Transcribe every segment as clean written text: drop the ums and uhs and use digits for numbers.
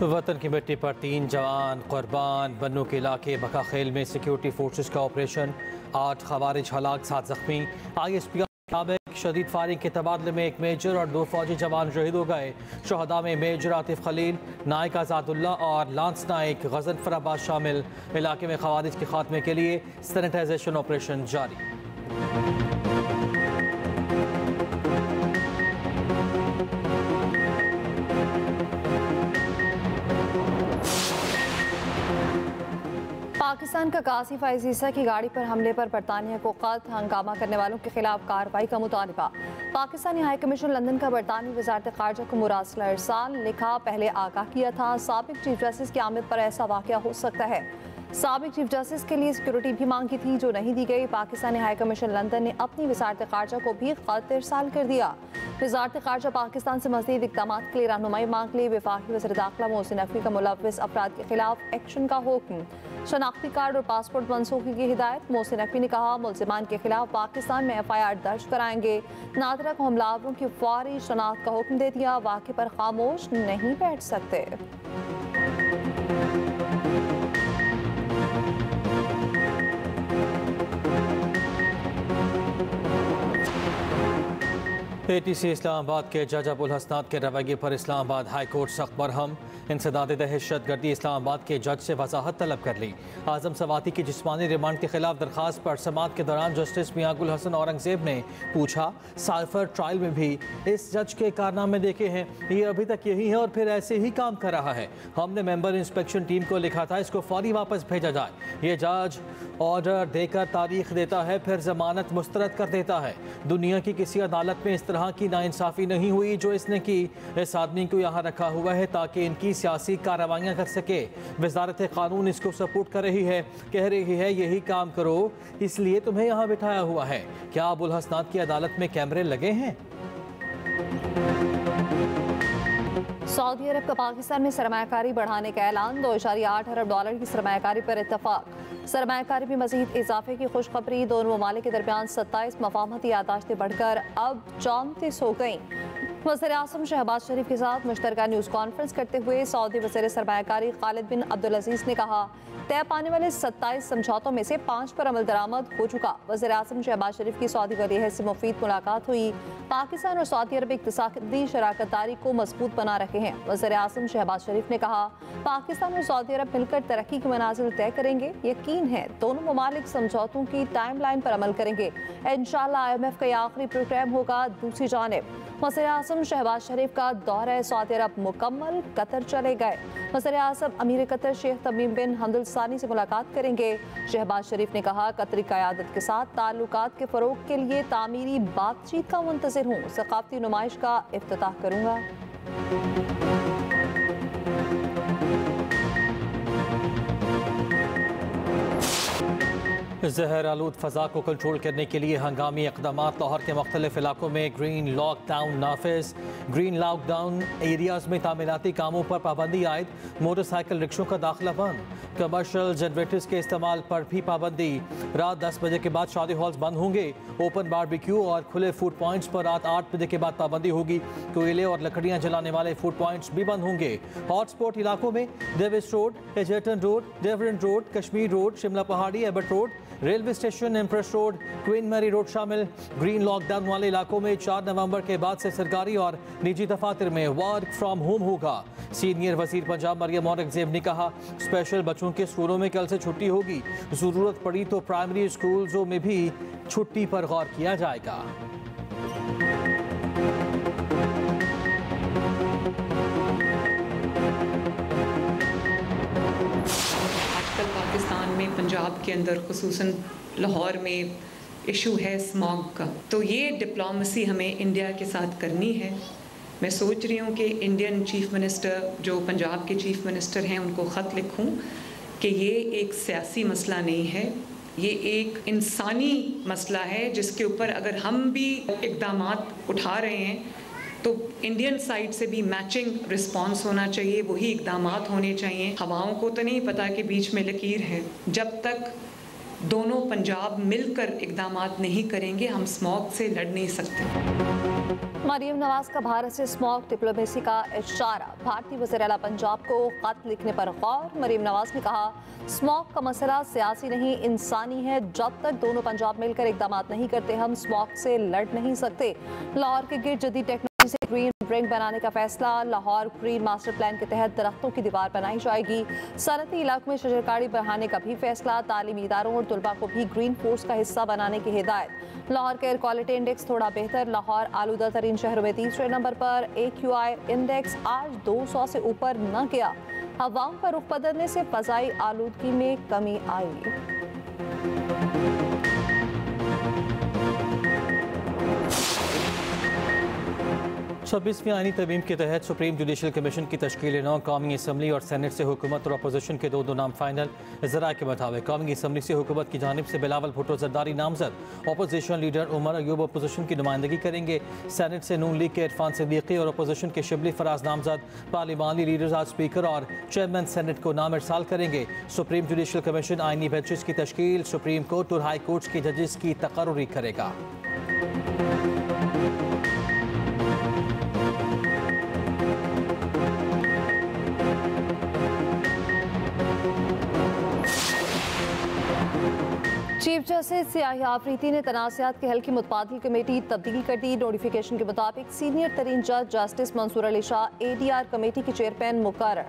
वतन की मिट्टी पर 3 जवान कुर्बान। बन्नू के इलाके बकाखेल में सिक्योरिटी फोर्सेस का ऑपरेशन, 8 खवारिज हलाक, 7 जख्मी। ISP का मुताबिक शदीद फायरिंग के तबादले में 1 मेजर और 2 फौजी जवान शहीद हो गए। शहदा में मेजर आतिफ खलील, नायक आज़ादुल्ला और लांस नायक गजनफर अब्बास शामिल। इलाके में खवारिज के खात्मे के लिए सैनिटाइजेशन ऑपरेशन जारी। पाकिस्तान का कासिफ अजीज़ा की गाड़ी पर हमले पर बरतानिया को कत्ल, हंगामा करने वालों के खिलाफ कार्रवाई का मुतालबा। पाकिस्तानी हाई कमीशन लंदन का बरतानी वजारत खारजा को मुरासला इरसाल, लिखा पहले आगाह किया था साबिक चीफ जस्टिस की आमद पर ऐसा वाक़या हो सकता है। साबिक चीफ जस्टिस के लिए सिक्योरिटी भी मांगी थी जो नहीं दी गई। पाकिस्तानी हाई कमीशन लंदन ने अपनी वजारत खारजा को भी खत इरसाल कर दिया। वजारत खारजा पाकिस्तान से मज़ीद इक़दाम के लिए रहनुमाई मांग ली। वफाकी वज़ीर दाखिला मोहसिन नकवी का मुलव्विस अफराद के खिलाफ एक्शन का हुक्म, शनाख्ती कार्ड और पासपोर्ट मनसूखी की हिदायत। मोहसिन नकवी ने कहा मुल्ज़िमान के खिलाफ पाकिस्तान में FIR दर्ज कराएंगे। नादरा को हमलावरों की फौरी शनाख्त का हुक्म दे दिया। वाक़े पर खामोश नहीं बैठ सकते। ATC इस्लामाबाद के जज अबुल हसनात के रवैये पर इस्लामाबाद हाई कोर्ट सख्त बरहम। इंसदाद दहशत गर्दी इस्लामाबाद के जज से वजाहत तलब कर ली। आजम सवाती की जिस्मानी रिमांड के खिलाफ दरखास्त पर समाअत के दौरान जस्टिस मियां गुल हसन औरंगजेब ने पूछा, साइफर ट्रायल में भी इस जज के कारनामे देखे हैं, ये अभी तक यही है और फिर ऐसे ही काम कर रहा है। हमने मेंबर इंस्पेक्शन टीम को लिखा था इसको फौरी वापस भेजा जाए। ये जज ऑर्डर देकर तारीख देता है फिर जमानत मुस्तरद कर देता है। दुनिया की किसी अदालत में इस तरह की नाइंसाफ़ी नहीं हुई जो इसने की। इस आदमी को यहाँ रखा हुआ है ताकि इनकी सियासी कार्रवाइयाँ कर सके। वजारत कानून इसको सपोर्ट कर रही है, कह रही है यही काम करो इसलिए तुम्हें यहाँ बिठाया हुआ है। क्या अबुल हसनात की अदालत में कैमरे लगे हैं? सऊदी अरब का पाकिस्तान में सरमायाकारी बढ़ाने का ऐलान, 2.8 अरब डॉलर की सरमायाकारी पर इत्तफाक। सरमायाकारी में मजीद इजाफे की खुशखबरी, दोनों ममालिक के दरमियान 27 मफाहमती यादाश्तें बढ़कर अब 34 हो गई। वज़ीर आज़म शहबाज शरीफ के साथ मुश्तरका न्यूज़ कॉन्फ्रेंस करते हुए सऊदी वज़ीर सरमायाकारी खालिद बिन अब्दुल अजीज़ ने कहा, तय पाने वाले 27 समझौतों में से 5 पर अमल दरामद हो चुका। वज़ीर आज़म शहबाज शरीफ की सऊदी वलीअहद से मुफीद मुलाकात हुई। पाकिस्तान और सऊदी अरब इक़्तिसादी शराकतदारी को मजबूत बना रहे हैं। वज़ीर आज़म शहबाज शरीफ ने कहा, पाकिस्तान और सऊदी अरब मिलकर तरक्की के मनाजिल तय करेंगे। यकीन है दोनों ममालिक समझौतों की टाइमलाइन पर अमल करेंगे। इंशाअल्लाह IMF का यह आखिरी प्रोग्राम होगा। दूसरी जानिब वज़ीर आज़म शहबाज शरीफ का दौरा सऊदी अरब मुकम्मल, कतर चले गए। वज़ीर आज़म अमीर कतर शेख तमीम बिन हमद सानी से मुलाकात करेंगे। शहबाज शरीफ ने कहा, कतरी क़यादत के साथ ताल्लुकात के फ़रोग़ के लिए तामीरी बातचीत का मुंतज़िर हूँ। सक़ाफ़ती नुमाइश का इफ्तिताह करूँगा। जहर आलूद फ़ज़ा को कंट्रोल करने के लिए हंगामी इक़दामात। लाहौर के मुख्तलिफ इलाकों में ग्रीन लॉकडाउन नाफिज। ग्रीन लॉकडाउन एरियाज़ में तामीराती कामों पर पाबंदी आयद। मोटरसाइकिल रिक्शों का दाखिला बंद। कमर्शल जनरेटर्स के इस्तेमाल पर भी पाबंदी। रात 10 बजे के बाद शादी हॉल्स बंद होंगे। ओपन बारबेक्यू और खुले फूड पॉइंट्स पर रात 8 बजे के बाद पाबंदी होगी। कोयले और लकड़ियाँ जलाने वाले फूड पॉइंट्स भी बंद होंगे। हॉटस्पॉट इलाकों में डेविस रोड, एजर्टन रोड, डेवरन road, Kashmir road, Shimla Pahari, Abbott road, railway station, Empress road, Queen Mary road शामिल। ग्रीन लॉकडाउन वाले इलाकों में 4 नवंबर के बाद से सरकारी और निजी दफातर में वर्क फ्रॉम होम होगा। सीनियर वजीर पंजाब मरियम औरंगजेब ने कहा, स्पेशल बच्चों के स्कूलों में कल से छुट्टी होगी। ज़रूरत पड़ी तो प्राइमरी स्कूलों में भी छुट्टी पर गौर किया जाएगा। आजकल पाकिस्तान में पंजाब के अंदर खुसूसन लाहौर में इशू है स्मॉग का, तो ये डिप्लोमेसी हमें इंडिया के साथ करनी है। मैं सोच रही हूँ कि इंडियन चीफ मिनिस्टर जो पंजाब के चीफ मिनिस्टर हैं उनको ख़त लिखूँ कि ये एक सियासी मसला नहीं है, ये एक इंसानी मसला है जिसके ऊपर अगर हम भी इक़दामात उठा रहे हैं तो इंडियन साइड से भी मैचिंग रिस्पांस होना चाहिए, वही इक़दामात होने चाहिए। हवाओं को तो नहीं पता कि बीच में लकीर है। जब तक दोनों पंजाब मिलकर इक़दामात नहीं करेंगे, हम स्मॉग से लड़ नहीं सकते। मरीम नवाज का भारत से स्मॉग डिप्लोमेसी का इशारा, भारतीय वज़ीर आला पंजाब को खत लिखने पर गौर। मरीम नवाज ने कहा, स्मॉग का मसला सियासी नहीं इंसानी है, जब तक दोनों पंजाब मिलकर इक़दामात नहीं करते हम स्मॉग से लड़ नहीं सकते। लाहौर के गिर्द जदीद टेक्नोलॉजी से ग्रीन रिंग बनाने का फैसला, लाहौर ग्रीन मास्टर प्लान के तहत दरख्तों की दीवार बनाई जाएगी। सनती इलाकों में शजरकारी बढ़ाने का भी फैसला, तालीमी इदारों और तुलबा को भी ग्रीन फोर्स का हिस्सा बनाने की हिदायत। लाहौर का एयर क्वालिटी इंडेक्स थोड़ा बेहतर, लाहौर आलूदा तरीन शहरों में तीसरे नंबर पर। AQI इंडेक्स आज 200 से ऊपर न गया। हवाओं का रुख बदलने से फ़ज़ाई आलूदगी में कमी आई। 26वीं आईनी तरमीम के तहत सुप्रीम जुडिशल कमीशन की तश्कील 9 कौमी असम्बली और सेनेट से हुकूमत और अपोजिशन के दो नाम फाइनल। ज़राए के मुताबिक कौमी असम्बली से हुकूमत की जानिब से बिलावल भुट्टो जरदारी नामजद, opposition leader Omar Ayub opposition की नुमाइंदगी करेंगे। सेनेट से नून लीग के इरफान सिद्दीकी और अपोजिशन के शिबली फराज नामजद। पार्लिमानी लीडर्स आज स्पीकर और चेयरमैन सेनेट को नाम इरसाल करेंगे। सुप्रीम जुडिशल कमीशन आईनी बेंचेस की तश्कील, सुप्रीम कोर्ट और हाई कोर्ट के जजेस की तकर्रुरी करेगा। चीफ जस्टिस सियाही आफरीदी ने तनाज़ात के हल की मुतबादिल कमेटी तब्दील कर दी। नोटिफिकेशन के मुताबिक सीनियर तरीन जज justice Mansoor Ali Shah ADR committee के चेयरमैन मुकर्रर,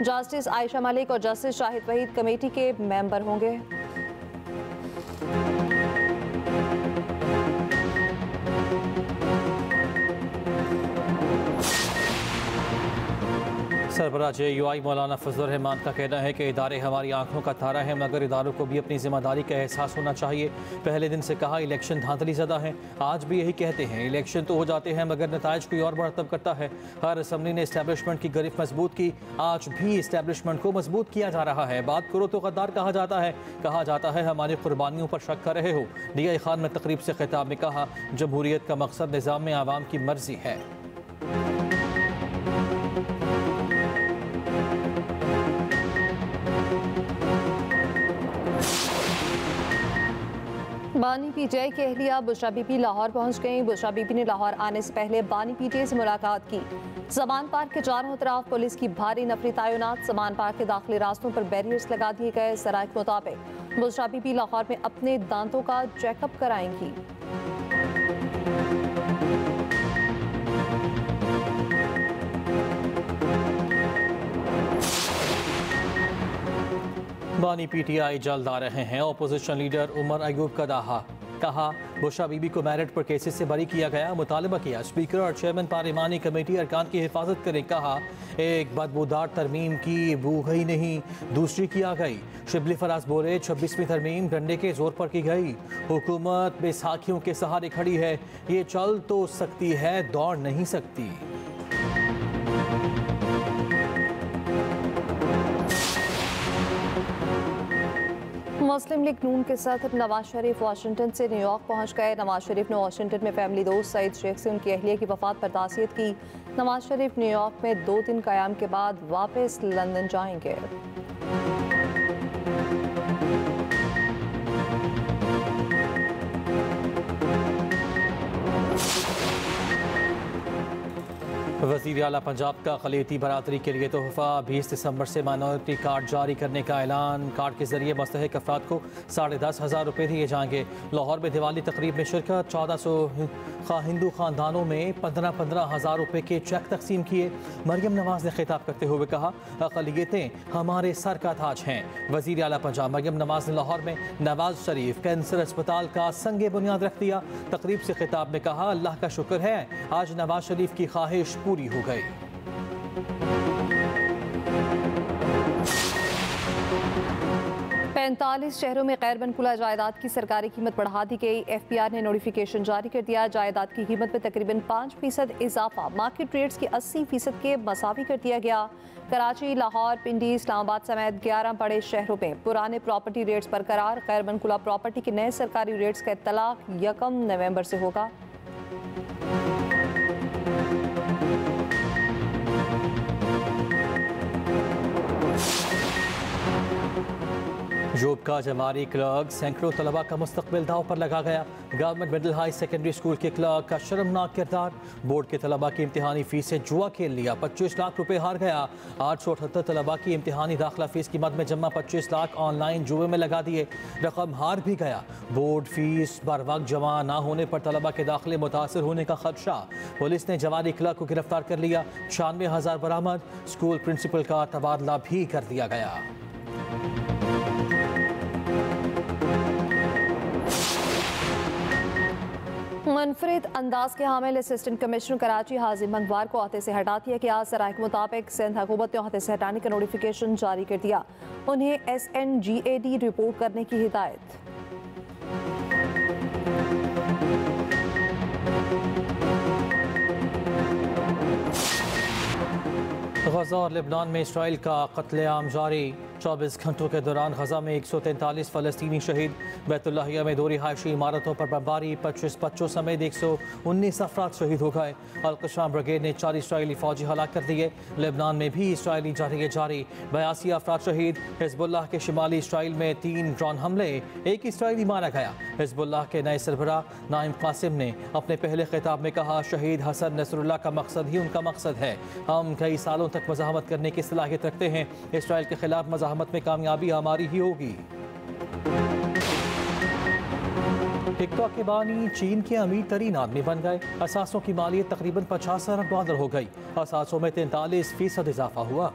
जस्टिस आयशा मलिक और जस्टिस शाहिद वहीद कमेटी के मेंबर होंगे। सरबराह JUI मौलाना फजलुर रहमान का कहना है कि इदारे हमारी आंखों का तारा है, मगर इदारों को भी अपनी जिम्मेदारी का एहसास होना चाहिए। पहले दिन से कहा इलेक्शन धांधली ज़दा है, आज भी यही कहते हैं। इलेक्शन तो हो जाते हैं मगर नताइज कोई और मरतब करता है। हर असम्बली ने इस्टेब्लिशमेंट की गिरफ्त मजबूत की, आज भी इस्टेब्लिशमेंट को मजबूत किया जा रहा है। बात करो तो गद्दार कहा जाता है हमारी कुर्बानियों पर शक कर रहे हो। DI खान ने तकरीब से खिताब में कहा, जमहूरियत का मकसद निज़ाम में आवाम की मर्जी है। बानी PTI की अहलिया बुशरा बीबी लाहौर पहुंच गईं। बुशरा बीबी ने लाहौर आने से पहले बानी PTI से मुलाकात की। ज़मान पार्क के चारों तरफ पुलिस की भारी नफरी तैनात, ज़मान पार्क के दाखिली रास्तों पर बैरियर्स लगा दिए गए। ज़राए के मुताबिक बुशरा बीबी लाहौर में अपने दांतों का चेकअप कराएंगी। बानी PTI जल्द आ रहे हैं। अपोजिशन लीडर उमर अयूब का दावा, कहा बुशरा बीबी को मेरिट पर केसेस से बरी किया गया। मुतालबा किया स्पीकर और चेयरमैन पार्लिमानी कमेटी अरकान की हिफाजत करें। कहा एक बदबूदार तरमीम की बू गई नहीं, दूसरी किया गई। शिबली फराज बोले 26वीं तरमीम डंडे के जोर पर की गई। हुकूमत बेसाखियों के सहारे खड़ी है, ये चल तो सकती है, दौड़ नहीं सकती। मुस्लिम लीग नून के सदर नवाज शरीफ वाशिंगटन से न्यूयॉर्क पहुंच गए। नवाज शरीफ ने वाशिंगटन में फैमिली दोस्त सईद शेख से उनकी अहलिया की वफात पर ताज़ियत की। नवाज शरीफ न्यूयॉर्क में 2 दिन क़याम के बाद वापस लंदन जाएंगे। वज़ीर आला पंजाब का क़लीती बरादरी के लिए तोहफ़ा, 20 दिसंबर से माइनॉरिटी कार्ड जारी करने का ऐलान। कार्ड के जरिए मुस्तहिक अफराद को 10,500 रुपये दिए जाएंगे। लाहौर में दिवाली तकरीब में शिरकत, 1400 हिंदू ख़ानदानों में 15-15 हज़ार रुपये के चेक तकसीम किए। मरियम नवाज ने खिताब करते हुए कहा, अक़लियतें हमारे सर का ताज हैं। वज़ीर आला पंजाब मरियम नवाज ने लाहौर में नवाज शरीफ कैंसर अस्पताल का संगे बुनियाद रख दिया। तकरीब से खिताब में कहा, अल्लाह का शुक्र है आज नवाज शरीफ की ख्वाहिश पूरी हो गई। 45 शहरों में गैर मनकुला जायदाद की सरकारी कीमत बढ़ा दी गई। FPR ने नोटिफिकेशन जारी कर दिया। जायदाद की कीमत में तकरीबन 5% इजाफा मार्केट रेट्स के 80% के मसावी कर दिया गया। कराची, लाहौर, पिंडी, इस्लामाबाद समेत 11 बड़े शहरों में पुराने प्रॉपर्टी रेट्स बरकरार। गैर मनकुला प्रॉपर्टी के नए सरकारी रेट्स का इत्तलाक 1 नवंबर से होगा। जूब का जमारी क्लर्क सैकड़ों तलबा का मुस्तकबिल दाव पर लगा गया। Government middle high secondary school के क्लर्क का शर्मनाक किरदार। बोर्ड के तलबा की इम्तिहानी फीस से जुआ खेल लिया, 25 लाख रुपए हार गया। 878 तलबा की इम्तिहानी दाखिला फीस की मद में जमा 25 लाख ऑनलाइन जुए में लगा दिए, रकम हार भी गया। बोर्ड फीस बर वक्त जमा ना होने पर तलबा के दाखिले मुतासर होने का खदशा। पुलिस ने जवारी क्लर्क को गिरफ्तार कर लिया, 96,000 बरामद। स्कूल प्रिंसिपल का तबादला भी कर दिया गया। मुनफरिद अंदाज के हामिल असिस्टेंट कमिश्नर कराची हाजिम मंगवार को अहदे से हटा दिया गया। ज़राए के मुताबिक सिंध हुकूमत ने अहदे से हटाने का नोटिफिकेशन जारी कर दिया। उन्हें SNGAD रिपोर्ट करने की हिदायत। गजा और लेबनान में इसराइल का कत्लेआम जारी। 24 घंटों के दौरान गजा में 143 फ़लस्तीनी शहीद। बैतुल्लाहिया में 2 रिहायशी इमारतों पर बमबारी, 25 बच्चों समेत 119 अफराद शहीद हो गए। अल-क़स्साम ब्रिगेड ने 4 इसराइली फौजी हलाक कर दिए। लेबनान में भी इसराइली जारी 82 अफराद शहीद। हिजबुल्लाह के शिमाली इसराइल में 3 ड्रोन हमले, 1 इसराइली मारा गया। हिजबुल्लाह के नए सरबराह नाइम कासिम ने अपने पहले खिताब में कहा, शहीद हसन नसरुल्लाह का मकसद ही उनका मकसद है। हम कई सालों तक मज़ाहमत करने की सलाहियत रखते हैं। इसराइल के खिलाफ मज़ाहमत में कामयाबी हमारी ही होगी। टिकटॉक के बानी चीन के अमीर तरीन आदमी बन गए। असासों की मालियत तकरीबन $50 अरब हो गई। असासों में 43% इजाफा हुआ।